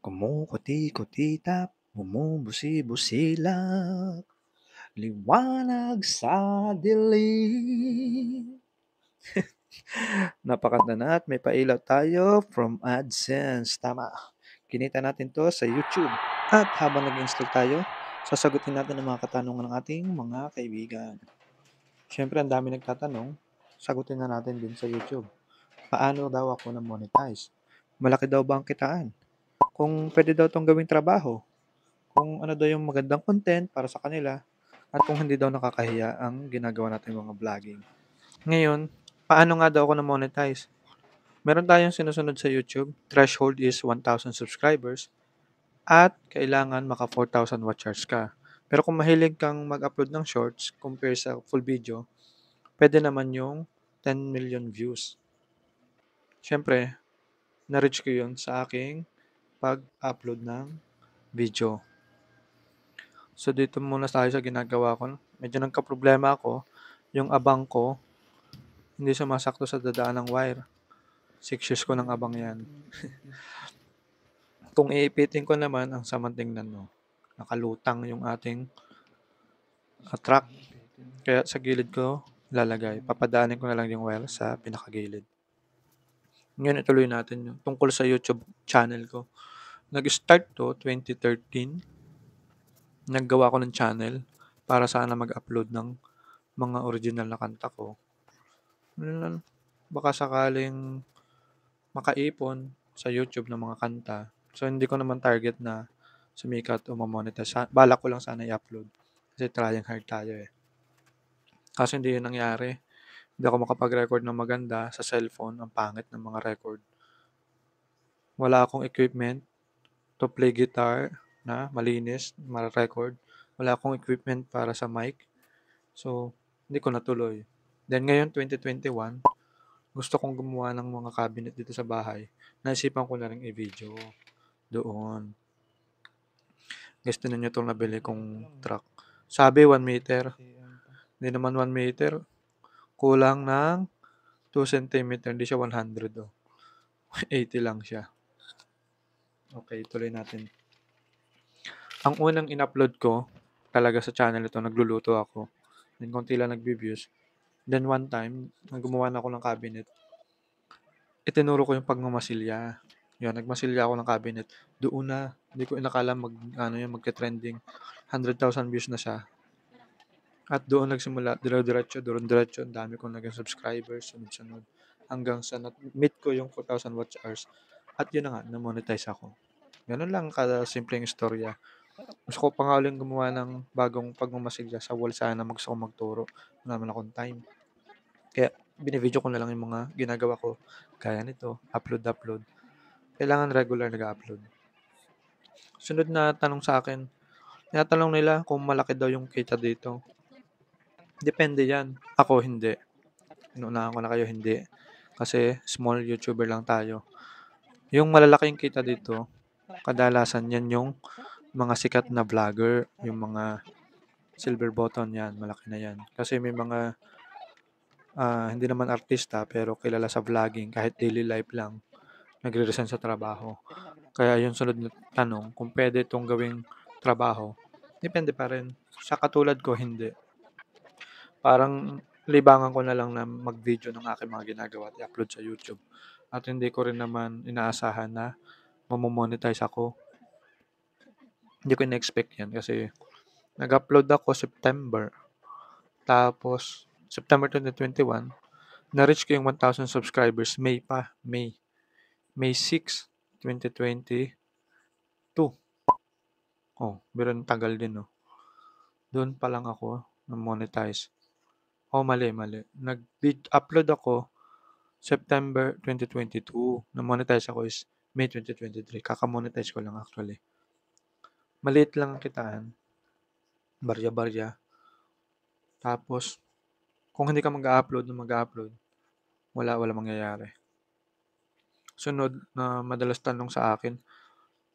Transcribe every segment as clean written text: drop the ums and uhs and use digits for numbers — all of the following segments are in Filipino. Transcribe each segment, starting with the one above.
Kumukuti-kutitap, bumubusi-busilak, liwanag sa dilim. Napakanta na at may pailaw tayo from AdSense. Tama. Kinita natin to sa YouTube. At habang nag-install tayo, sasagutin natin ang mga katanungan ng ating mga kaibigan. Siyempre, ang dami nagtatanong, sagutin na natin din sa YouTube. Paano daw ako na-monetize? Malaki daw ba ang kitaan? Kung pwede daw itong gawing trabaho? Kung ano daw yung magandang content para sa kanila? At kung hindi daw nakakahiya ang ginagawa natin mga vlogging. Ngayon, paano nga daw ako na-monetize? Meron tayong sinusunod sa YouTube. Threshold is 1,000 subscribers at kailangan maka 4,000 watch hours ka. Pero kung mahilig kang mag-upload ng shorts compare sa full video, pwede naman yung 10 million views. Siyempre, na-reach ko yun sa aking pag-upload ng video. So, dito muna tayo sa ginagawa ko. Medyo nagka-problema ako. Yung abang ko, hindi sumasakto sa dadaan ng wire. 6 years ko ng abang yan. Kung iipitin ko naman, ang samang tingnan mo. Nakalutang yung ating track. Kaya sa gilid ko lalagay. Papadaanin ko na lang yung wire sa pinakagilid. Ngayon ituloy natin yung tungkol sa YouTube channel ko. Nag-start to 2013. Naggawa ko ng channel para sana mag-upload ng mga original na kanta ko. Baka sakaling makaipon sa YouTube ng mga kanta. So, hindi ko naman target na sumikat o mamonetize. Balak ko lang sana i-upload. Kasi trying hard tayo eh. Kaso hindi yun nangyari. Hindi ako makapag-record ng maganda sa cellphone. Ang pangit ng mga record. Wala akong equipment to play guitar na malinis, ma-record. Wala akong equipment para sa mic. So, hindi ko natuloy. Then ngayon, 2021, gusto kong gumawa ng mga cabinet dito sa bahay. Naisipan ko na rin i-video doon. Gusto ninyo itong nabili kong truck. Sabi 1 meter. Hindi naman 1 meter. Kulang ng 2 cm. Hindi siya 100 oh. 80 lang siya. Okay, tuloy natin. Ang unang in-upload ko talaga sa channel ito, nagluluto ako. Then konti lang nagbe-views. Then one time, gumawa na ako ng cabinet. Itinuro ko yung pagmamasilya. Yun, nagmasilya ako ng cabinet. Doon na, hindi ko inakala magka-trending. 100,000 views na siya. At doon nagsimula, diretso, ang dami kong naging subscribers, sunod-sunod. Hanggang sa meet ko yung 4,000 watch hours. At yun na nga, na-monetize ako. Ganun lang simpleng istorya. Gusto ko pa nga uling gumawa ng bagong pagmamasilya sa wall sana gusto ko magturo. Wala naman akong time. Kaya binivideo ko na lang yung mga ginagawa ko. Kaya nito, upload. Kailangan regular nag-upload. Sunod na tanong sa akin, tinatanong nila kung malaki daw yung kita dito. Depende yan. Ako hindi. Inuunahan ko na kayo hindi. Kasi small YouTuber lang tayo. Yung malalaking kita dito, kadalasan yan yung mga sikat na vlogger, yung mga silver button yan, malaki na yan. Kasi may mga hindi naman artista pero kilala sa vlogging kahit daily life lang, nagre-resign sa trabaho. Kaya yung sunod na tanong, kung pwede itong gawing trabaho, depende pa rin. Sa katulad ko, hindi. Parang libangan ko na lang na mag-video ng aking mga ginagawa at i-upload sa YouTube. At hindi ko rin naman inaasahan na mamomonetize ako. Hindi ko in-expect yan kasi nag-upload ako September. Tapos, September 2021, na-reach ko yung 1,000 subscribers. May pa. May 6, 2022. Oh, pero tagal din, no? Doon pa lang ako na-monetize. Oh, mali. Nag-upload ako September 2022. Na-monetize ako is May 2023. Kaka-monetize ko lang actually. Maliit lang ang kitaan. Barya-barya. Tapos, kung hindi ka mag-upload, wala mangyayari. Sunod na madalas tanong sa akin,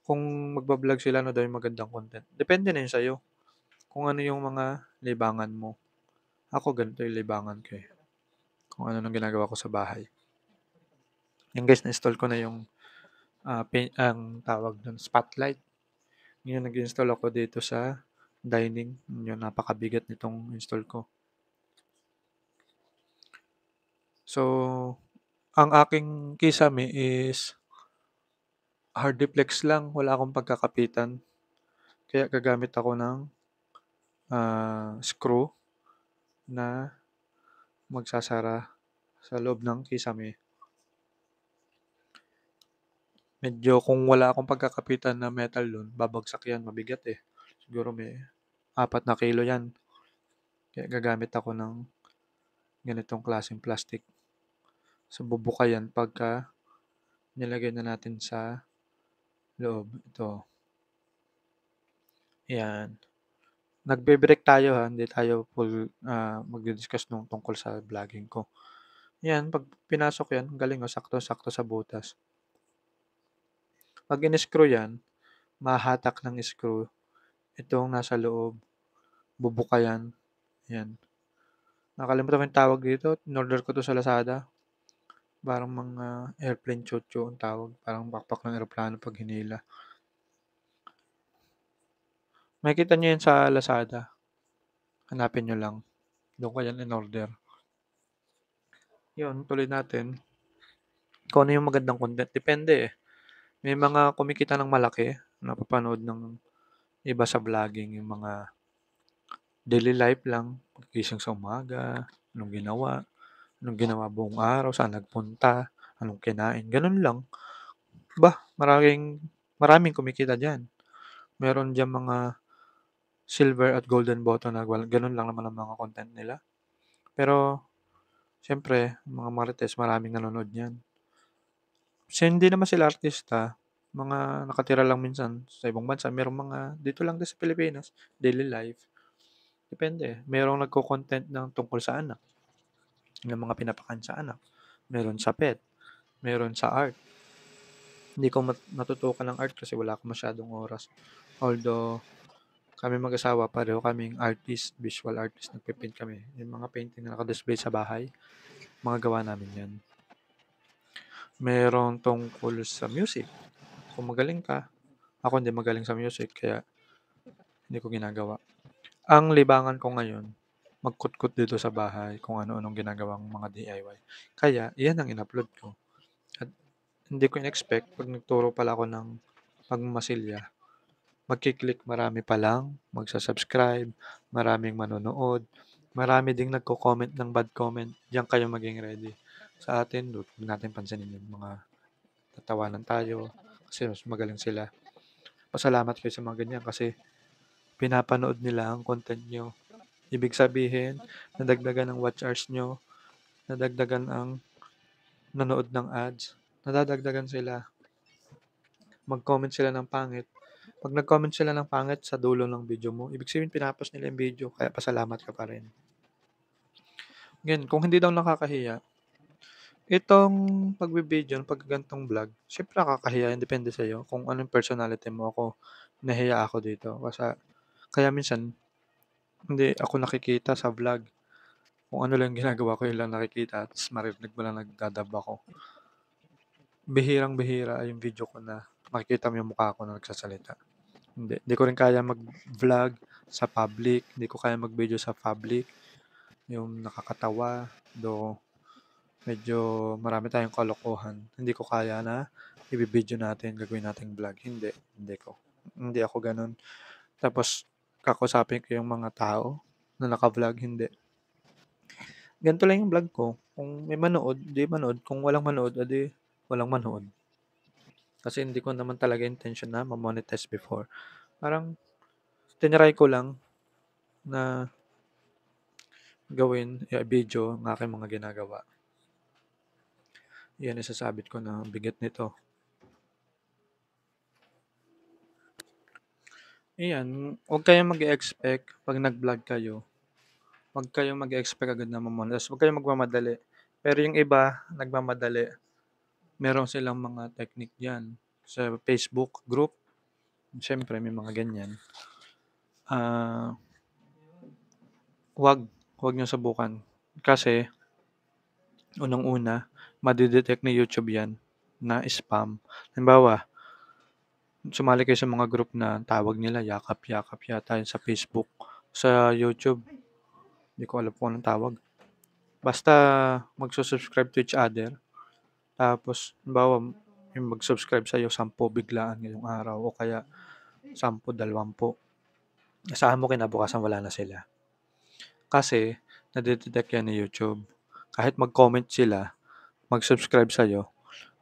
kung magbablog sila ano daw yung magandang content. Depende na yun sa'yo. Kung ano yung mga libangan mo. Ako ganito yung libangan ko eh. Kung ano nang ginagawa ko sa bahay. Yung guys, na-install ko na yung ang tawag dun, spotlight. Ngayon nag-install ako dito sa dining. Yun, napakabigat nitong install ko. So, ang aking kisame is Hardiplex lang, wala akong pagkakapitan. Kaya gagamit ako ng screw na magsasara sa loob ng kisame. Medyo kung wala akong pagkakapitan na metal dun, babagsak yan, mabigat eh. Siguro may 4 na kilo yan. Kaya gagamit ako ng ganitong klaseng plastic. So bubuka yan pagka nilagay na natin sa loob. Ito. Yan. Nagbe-break tayo ha, hindi tayo full magdi-discuss nung tungkol sa vlogging ko. Yan, pag pinasok yan, ang galing oh, sakto-sakto sa butas. Pag in-screw yan, mahahatak ng screw itong nasa loob, bubuka yan. Yan. Nakalimutan ko yung tawag dito, in-order ko to sa Lazada. Parang mga airplane chuchu ang tawag, parang backpack ng eroplano pag hinila. Makikita nyo yan sa Lazada. Hanapin nyo lang. Doon ko yan in-order. Yun, tuloy natin. Kung ano yung magandang content, depende eh. May mga kumikita ng malaki, napapanood ng iba sa vlogging, yung mga daily life lang, pagkising sa umaga, anong ginawa buong araw, saan nagpunta, anong kinain, ganun lang. Maraming kumikita dyan. Meron dyan mga silver at golden button na ganun lang naman ang mga content nila. Pero, syempre, mga marites, maraming nanonood niyan. Kasi hindi naman sila artista, mga nakatira lang minsan sa ibang bansa. Merong mga dito lang din sa Pilipinas, daily life. Depende. Merong nagko-content ng tungkol sa anak, ng mga pinapakan sa anak. Meron sa pet, meron sa art. Hindi ko natutukan ng art kasi wala akong masyadong oras. Although, kami mag-asawa, pareho kaming artist, visual artist, nagpe-paint kami. Yung mga painting na naka-display sa bahay, mga gawa namin yan. Meron tungkol sa music. Kung magaling ka, ako hindi magaling sa music, kaya hindi ko ginagawa. Ang libangan ko ngayon, magkutkot dito sa bahay kung ano-anong ginagawang mga DIY. Kaya, iyan ang in-upload ko. At hindi ko in-expect, pag nagturo pala ako ng pagmamasilya, magkiklik marami pa lang, magsa-subscribe, maraming manonood, marami ding nagko-comment ng bad comment. Diyan kayo maging ready. Sa atin, huwag natin pansinin yung mga tatawanan tayo kasi mas magaling sila. Pasalamat kayo sa mga ganyan kasi pinapanood nila ang content nyo. Ibig sabihin, nadagdagan ang watch hours nyo, nadagdagan ang nanood ng ads, nadadagdagan sila. Mag-comment sila ng pangit. Pag nag-comment sila ng pangit sa dulo ng video mo, ibig sabihin pinapos nila yung video, kaya pasalamat ka pa rin. Ngayon, kung hindi daw nakakahiya, itong pagbibideo, paggantong vlog, syempre nakakahiya, depende sa'yo kung anong personality mo. Ako, nahiya ako dito. Kaya minsan, hindi ako nakikita sa vlog. Kung ano lang ginagawa ko, yun lang nakikita. Tapos marinig mo lang nagdadab ako. Bihirang-bihira yung video ko na makikita mo yung mukha ko na nagsasalita. Hindi ko rin kaya mag-vlog sa public. Hindi ko kaya mag-video sa public. Yung nakakatawa. Medyo marami tayong kalokohan. Hindi ko kaya na i-video natin, gagawin nating vlog. Hindi ako ganun. Tapos, kakusapin ko yung mga tao na naka-vlog, hindi. Ganito lang yung vlog ko. Kung may manood, di manood. Kung walang manood, adi walang manood. Kasi hindi ko naman talaga intention na ma-monetize before. Parang, tinry ko lang na gawin, video ang aking mga ginagawa. Yan isasabit ko na bigat nito. Ayan, huwag kayong mag-expect pag nag-vlog kayo. Huwag kayong mag-expect agad na ma-monetize. Huwag kayong magmamadali. Pero yung iba, nagmamadali. Meron silang mga technique dyan. Sa Facebook group, siyempre may mga ganyan. Huwag nyo subukan. Kasi, unang-una, madidetect ni YouTube yan na spam. Halimbawa, Sumali kayo sa mga group na ang tawag nila yakap-yakap yata yun sa Facebook. Sa YouTube, hindi ko alam kung anong tawag. Basta magsu-subscribe to each other. Tapos, halimbawa, yung mag-subscribe sa'yo, 10 biglaan ngayong araw o kaya 10, 20. Asahan mo kinabukasan wala na sila. Kasi, nadidetect yan ni YouTube. Kahit mag-comment sila, mag-subscribe sa'yo,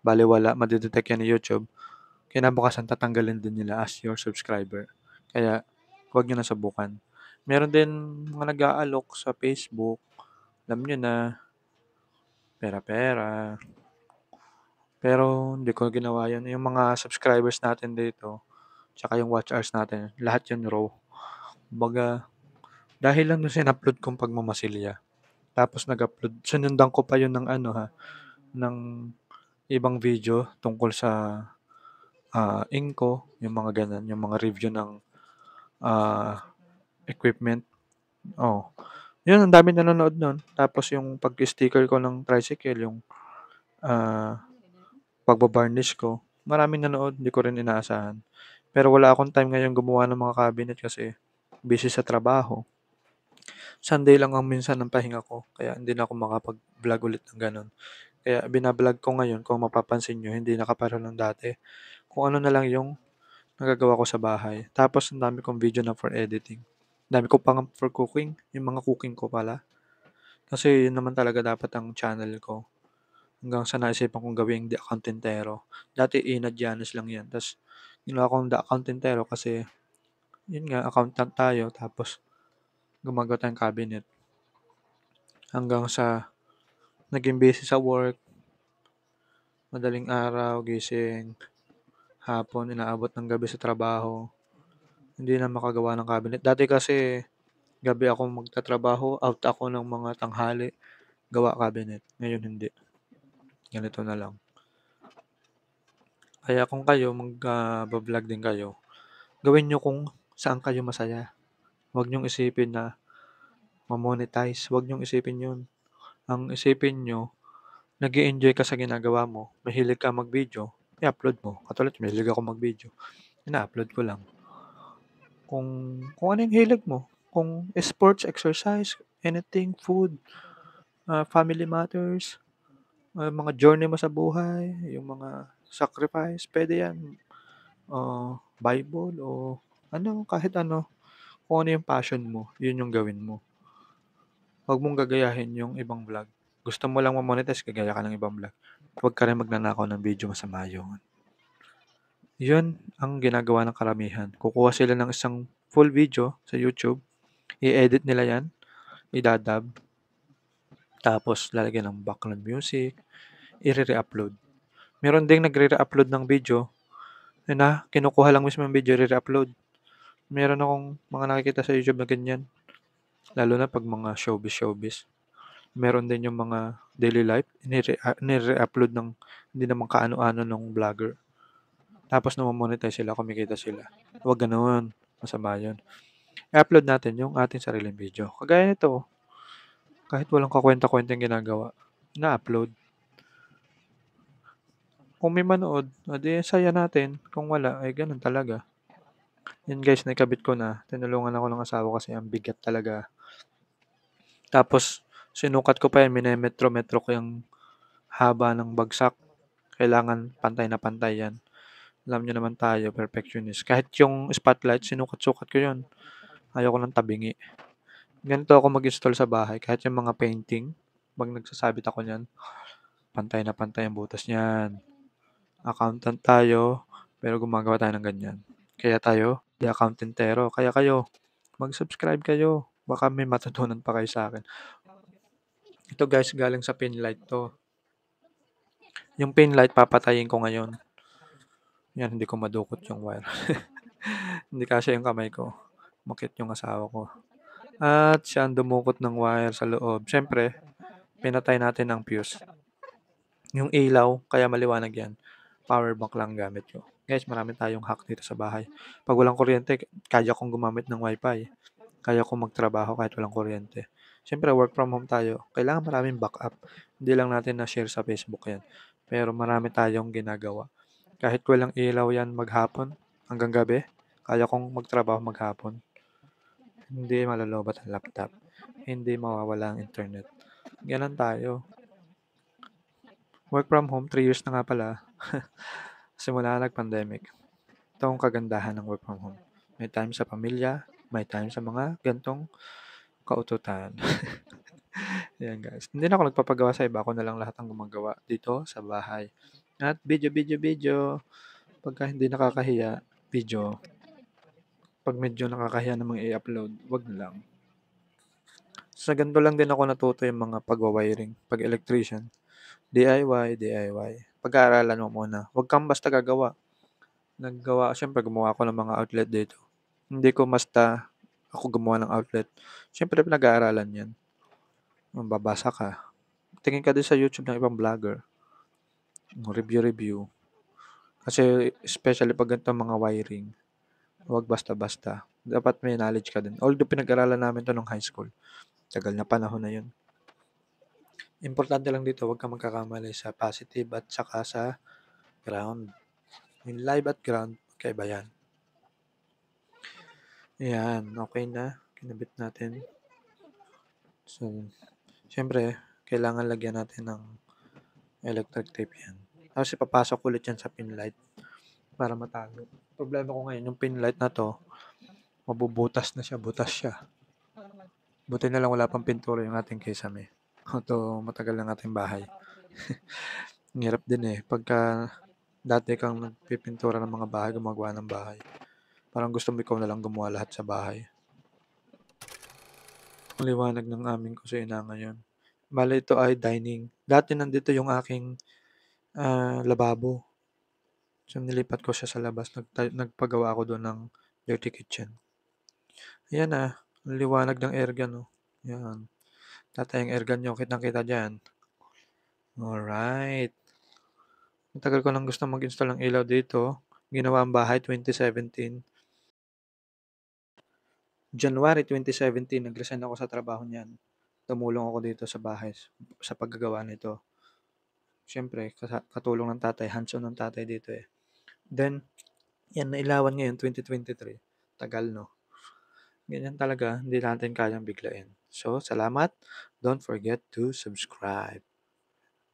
baliwala, madidetect yan ni YouTube, kinabukasan tatanggalin din nila as your subscriber. Kaya, huwag nyo na subukan. Meron din mga nag-aalok sa Facebook, alam nyo na, pera-pera. Pero hindi ko ginawa yun. Yung mga subscribers natin dito, tsaka yung watch hours natin, lahat yun raw. Kumbaga, dahil lang dun sa in-upload kong pagmamasilya. Tapos nag-upload, sinundan ko pa yun ng ano ha, ng ibang video tungkol sa Inco, yung mga ganun, yung mga review ng equipment. Oh. Yun, ang dami nanonood nun. Tapos yung pag-sticker ko ng tricycle, yung pagbabarnish ko, maraming nanood, hindi ko rin inaasahan. Pero wala akong time ngayon gumawa ng mga cabinet kasi busy sa trabaho. Sunday lang ang minsan ng pahinga ko, kaya hindi na ako makapag-vlog ulit ng ganun. Kaya binablog ko ngayon, kung mapapansin nyo, hindi nakaparoon ng dati. Kung ano na lang yung nagagawa ko sa bahay. Tapos ang dami kong video na for editing. Ang dami ko pang for cooking, yung mga cooking ko pala. Kasi yun naman talaga dapat ang channel ko. Hanggang sa naisipan kong gawing The Accountantero. Dati Inadyanes lang yan. Tapos ginawa kong The Accountantero kasi yun nga, accountant tayo. Tapos gumagawa tayong cabinet. Hanggang sa naging busy sa work, madaling araw, gising, hapon, inaabot ng gabi sa trabaho. Hindi na makagawa ng cabinet. Dati kasi gabi ako magtatrabaho, out ako ng mga tanghali, gawa cabinet. Ngayon hindi. Ganito na lang. Kaya kung kayo mag-vlog din kayo, gawin nyo kung saan kayo masaya. Huwag nyong isipin na ma-monetize. Huwag nyong isipin yun. Ang isipin nyo, nag-enjoy ka sa ginagawa mo, mahilig ka mag-video, i-upload mo. Katulad, mahilig ako mag-video, ina-upload ko lang. Kung ano yung hilig mo. Kung sports, exercise, anything, food, family matters, mga journey mo sa buhay, yung mga sacrifice, pwede yan. Bible o ano, kahit ano. Kung ano yung passion mo, yun yung gawin mo. Huwag mong gagayahin yung ibang vlog. Gusto mo lang ma-monetize, gagaya ka ng ibang vlog. Huwag ka rin magnanakaw ng video, masama yun. Yun ang ginagawa ng karamihan. Kukuha sila ng isang full video sa YouTube, i-edit nila yan, idadub, tapos lalagyan ng background music, i-re-upload. Meron ding nagre-re-upload ng video na kinukuha lang mismo yung video, i-re-upload. Meron akong mga nakikita sa YouTube na ganyan. Lalo na pag mga showbiz. Meron din yung mga daily life, nire-upload ng hindi naman kaano-ano ng vlogger. Tapos namamonetize sila, kumikita sila. Huwag ganoon. Masama yun. I-upload natin yung ating sariling video. Kagaya nito, kahit walang kakwenta-kwenta yung ginagawa, na-upload. Kung may manood, adi saya natin. Kung wala, ay ganun talaga. Yan guys, naikabit ko na. Tinulungan ako ng asawa kasi ang bigat talaga. Tapos, sinukat ko pa yan, minemetro-metro ko yung haba ng bagsak. Kailangan pantay na pantay yan. Alam nyo naman tayo, perfectionist. Kahit yung spotlight, sinukat-sukat ko yun. Ayaw ko ng tabingi. Ganito ako mag-install sa bahay. Kahit yung mga painting, pag nagsasabit ako niyan, pantay na pantay ang butas niyan. Accountant tayo, pero gumagawa tayo ng ganyan. Kaya tayo, di accountantero. Kaya kayo, mag-subscribe kayo. Baka may matutunan pa kayo sa akin. Ito guys, galing sa pin light to. Yung pin light, papatayin ko ngayon. Yan, hindi ko madukot yung wire. Hindi kasi yung kamay ko. Makit yung asawa ko. At siya ang dumukot ng wire sa loob. Siyempre, pinatay natin ang fuse. Yung ilaw, kaya maliwanag yan. Power bank lang gamit ko. Guys, marami tayong hack dito sa bahay. Pag walang kuryente, kaya kong gumamit ng wifi. Kaya kong magtrabaho kahit walang kuryente. Siyempre, work from home tayo. Kailangan maraming backup. Hindi lang natin na-share sa Facebook yan. Pero marami tayong ginagawa. Kahit walang ilaw yan maghapon, hanggang gabi. Kaya kong magtrabaho maghapon. Hindi malolobat ang laptop. Hindi mawawala ang internet. Gano'n tayo. Work from home, 3 years na nga pala. Simula nag-pandemic. Ito ang kagandahan ng work from home. May time sa pamilya, may time sa mga gantong kaututan. Ayan guys. Hindi na ako nagpapagawa sa iba. Ako na lang lahat ang gumagawa dito sa bahay. At video. Pagka hindi nakakahiya, video. Pag medyo nakakahiya namang i-upload, wag na lang. Sa ganito lang din ako natuto yung mga pagwa-wiring, pag electrician. DIY. Pag-aaralan mo muna. Huwag kang basta gagawa. Siyempre gumawa ako ng mga outlet dito. Hindi ko basta ako gumawa ng outlet. Siyempre pinag-aaralan yan. Babasa ka. Tingin ka din sa YouTube ng ibang vlogger. Review. Kasi especially pag ganito mga wiring, huwag basta-basta. Dapat may knowledge ka din. Although pinag-aralan namin to nung high school. Tagal na panahon na yun. Importante lang dito, huwag kang magkakamali sa positive at saka sa ground. Yung live at ground, kaiba yan. Ayan, okay na. Kinabit natin. So, syempre, kailangan lagyan natin ng electric tape yan. Tapos ipapasok ulit yan sa pin light para matago. Problema ko ngayon, yung pin light na to, mabubutas na siya, butas siya. Buti na lang wala pang pintura yung ating kisame. Ito, matagal ng ating bahay. Ang hirap din eh. Pagka dati kang nagpipintura ng mga bahay, gumagawa ng bahay. Parang gusto mo ikaw na lang gumawa lahat sa bahay. Ang liwanag ng aming kusina ngayon. Bale, ito ay dining. Dati nandito yung aking lababo. So, nilipat ko siya sa labas. Nagpagawa ako doon ng dirty kitchen. Ayan ang liwanag ng airgun. Oh. Yan. Tatay ang airgun nyo. Kitang-kita dyan. Alright. Matagal ko nang gusto mag-install ng ilaw dito. Ginawa ang bahay 2017. January 2017, nag-resign ako sa trabaho niyan. Tumulong ako dito sa bahay sa paggagawa nito. Siyempre, katulong ng tatay, hands-on ng tatay dito eh. Then, yan, nailawan ngayon, 2023. Tagal, no? Ganyan talaga, hindi natin kayang biglain. So, salamat. Don't forget to subscribe.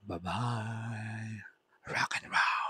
Bye-bye. Rock and roll.